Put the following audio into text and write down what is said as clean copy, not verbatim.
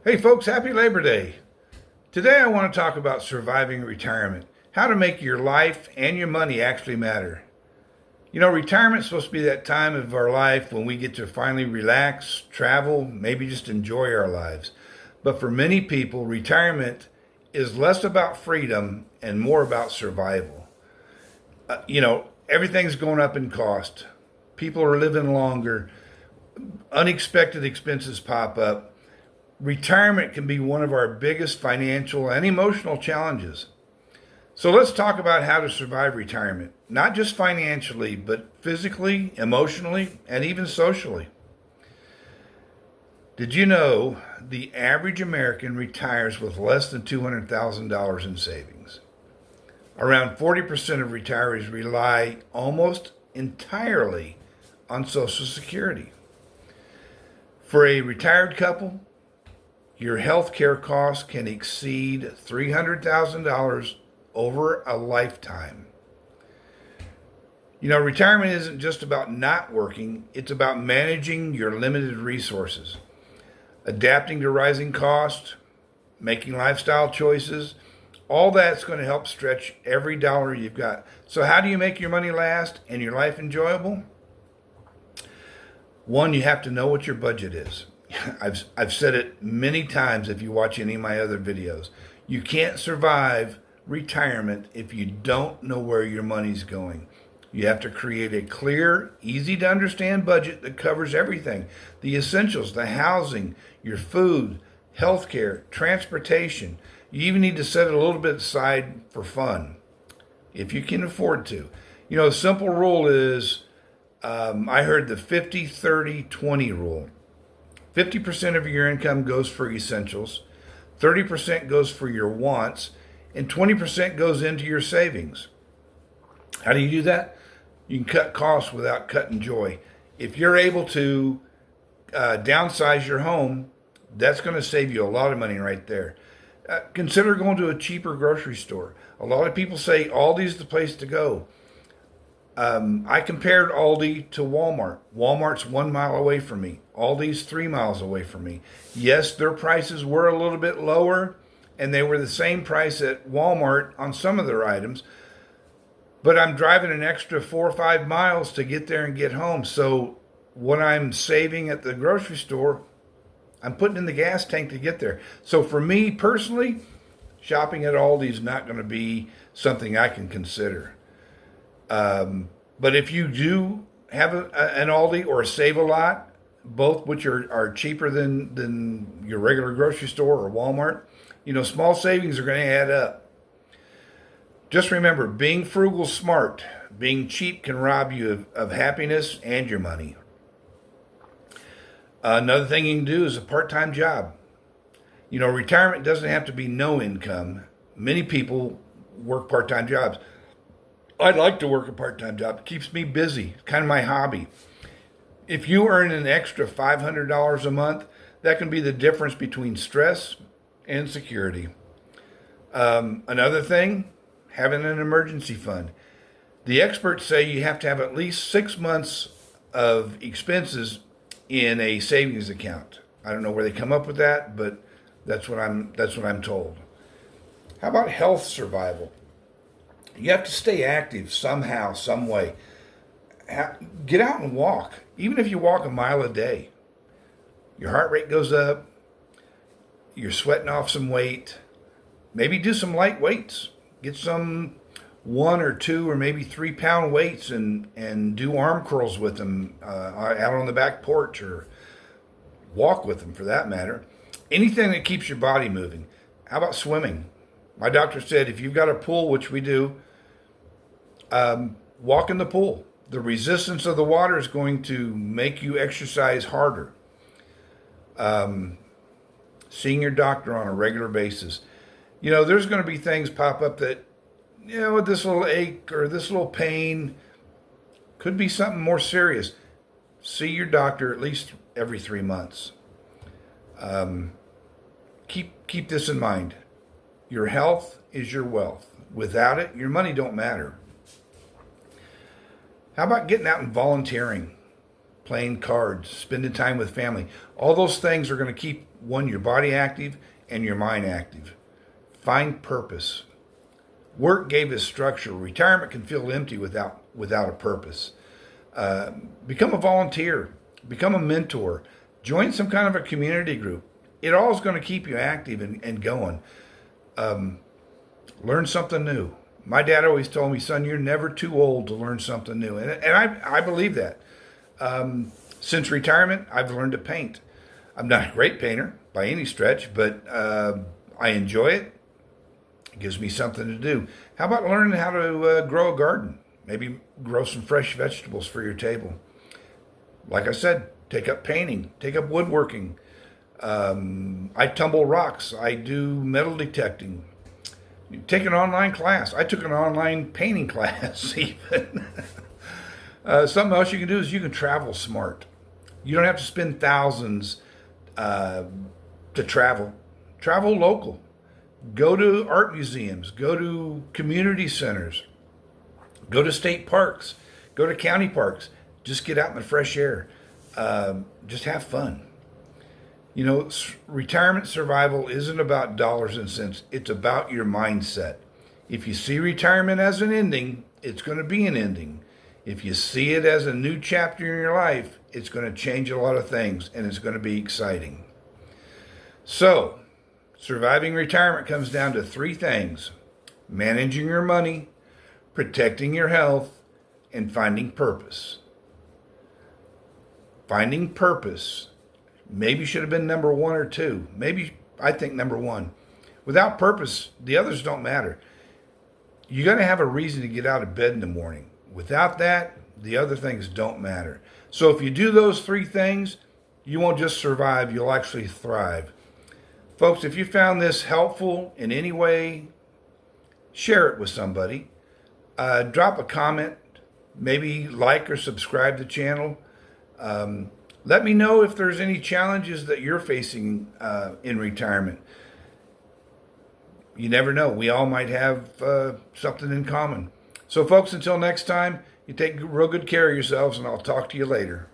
Hey folks, happy Labor Day. Today I want to talk about surviving retirement, how to make your life and your money actually matter. You know, retirement's supposed to be that time of our life when we get to finally relax, travel, maybe just enjoy our lives. But for many people, retirement is less about freedom and more about survival. Everything's going up in cost. People are living longer. Unexpected expenses pop up. Retirement can be one of our biggest financial and emotional challenges. So let's talk about how to survive retirement, not just financially, but physically, emotionally, and even socially. Did you know the average American retires with less than $200,000 in savings? Around 40% of retirees rely almost entirely on Social Security. For a retired couple, your health care costs can exceed $300,000 over a lifetime. You know, retirement isn't just about not working, it's about managing your limited resources, adapting to rising costs, making lifestyle choices. All that's going to help stretch every dollar you've got. So, how do you make your money last and your life enjoyable? One, you have to know what your budget is. I've said it many times if you watch any of my other videos. You can't survive retirement if you don't know where your money's going. You have to create a clear, easy to understand budget that covers everything. The essentials, the housing, your food, healthcare, transportation. You even need to set a little bit aside for fun if you can afford to. You know, the simple rule is I heard the 50-30-20 rule. 50% of your income goes for essentials, 30% goes for your wants, and 20% goes into your savings. How do you do that? You can cut costs without cutting joy. If you're able to downsize your home, that's going to save you a lot of money right there. Consider going to a cheaper grocery store. A lot of people say Aldi's the place to go. I compared Aldi to Walmart. Walmart's 1 mile away from me. Aldi's 3 miles away from me. Yes, their prices were a little bit lower, and they were the same price at Walmart on some of their items, but I'm driving an extra 4 or 5 miles to get there and get home. So what I'm saving at the grocery store, I'm putting in the gas tank to get there. So for me personally, shopping at Aldi is not going to be something I can consider. But if you do have an Aldi or save a lot, both which are cheaper than your regular grocery store or Walmart, you know, small savings are going to add up. Just remember, being frugal is smart. Being cheap can rob you of happiness and your money. Another thing you can do is a part-time job. You know, retirement doesn't have to be no income. Many people work part-time jobs. I'd like to work a part-time job. It keeps me busy. It's kind of my hobby. If you earn an extra $500 a month, that can be the difference between stress and security. Another thing, having an emergency fund. The experts say you have to have at least 6 months of expenses in a savings account. I don't know where they come up with that, but that's what I'm told. How about health survival? You have to stay active somehow, some way. Get out and walk. Even if you walk a mile a day, your heart rate goes up. You're sweating off some weight. Maybe do some light weights. Get some 1 or 2 or maybe 3 pound weights and do arm curls with them out on the back porch, or walk with them for that matter. Anything that keeps your body moving. How about swimming? My doctor said if you've got a pool, which we do, walk in the pool. The resistance of the water is going to make you exercise harder. Seeing your doctor on a regular basis. You know, there's going to be things pop up that, you know, this little ache or this little pain could be something more serious. See your doctor at least every 3 months. Keep this in mind. Your health is your wealth. Without it, your money don't matter. How about getting out and volunteering, playing cards, spending time with family? All those things are going to keep one, your body active and your mind active. Find purpose. Work gave us structure. Retirement can feel empty without a purpose. Become a volunteer. Become a mentor. Join some kind of a community group. It all is going to keep you active and going. Learn something new. My dad always told me, son, you're never too old to learn something new. And I believe that. Since retirement, I've learned to paint. I'm not a great painter by any stretch, but I enjoy it. It gives me something to do. How about learning how to grow a garden? Maybe grow some fresh vegetables for your table. Like I said, take up painting, take up woodworking. I tumble rocks. I do metal detecting. You take an online class. I took an online painting class even. Something else you can do is you can travel smart. You don't have to spend thousands to travel. Travel local. Go to art museums. Go to community centers. Go to state parks. Go to county parks. Just get out in the fresh air. Just have fun. You know, retirement survival isn't about dollars and cents. It's about your mindset. If you see retirement as an ending, it's going to be an ending. If you see it as a new chapter in your life, it's going to change a lot of things and it's going to be exciting. So, surviving retirement comes down to three things: managing your money, protecting your health, and finding purpose. Finding purpose maybe should have been number one or two. Maybe, I think, number one. Without purpose, the others don't matter. You got to have a reason to get out of bed in the morning. Without that, the other things don't matter. So if you do those three things, you won't just survive, you'll actually thrive. Folks, if you found this helpful in any way, share it with somebody. Drop a comment, maybe like or subscribe to the channel. Let me know if there's any challenges that you're facing in retirement. You never know. We all might have something in common. So, folks, until next time, you take real good care of yourselves, and I'll talk to you later.